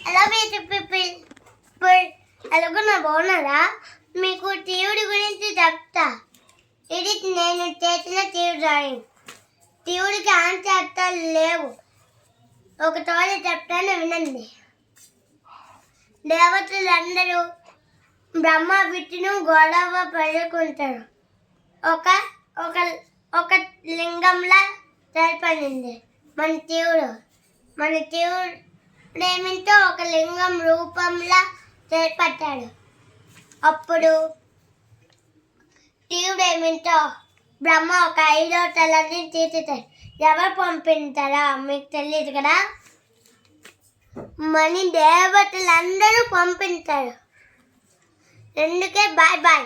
ఎలా ఇప్పుడు ఎలాగున్నా బాగున్నారా? మీకు దేవుడి గురించి చెప్తా. ఇది నేను చేసిన దేవుడి డ్రాయింగ్. దేవుడికి అర్థాలు లేవు. ఒక తోట చెప్తాను వినండి. దేవతలందరూ బ్రహ్మ విష్ణు గొడవ పడుకుంటారు. ఒక ఒక ఒక లింగంలా ఏర్పడింది మన దేవుడు ఏమిటో ఒక లింగం రూపంలా ఏర్పడ్డాడు. అప్పుడు దేవుడు ఏమిటో బ్రహ్మ ఒక 5వ తలని తీర్చుతాడు. ఎవరు పంపించారా మీకు తెలియదు కదా. మన దేవతలందరూ పంపించారు. అందుకే bye bye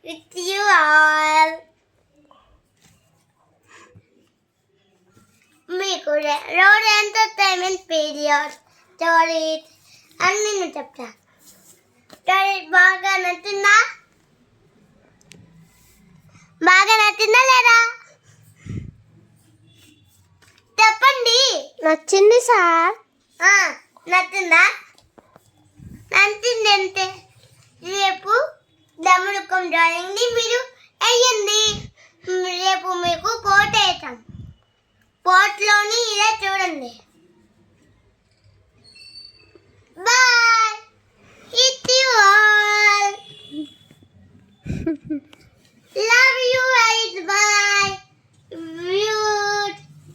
with you all. మీకు రోడ్ ఎంటర్టైన్మెంట్ పీరియడ్ స్టోరీస్ అన్నీ నేను చెప్తాను. స్టోరీ బాగా నచ్చిందా లేదా చెప్పండి. నచ్చింది సార్. నచ్చిందా? నచ్చింది అంటే రేపు దమ్ముడుకం డ్రాయింగ్ని మీరు వేయండి. రేపు మీకు కోట్ వేస్తాం. కోట్లోని ఇలా చూడండి.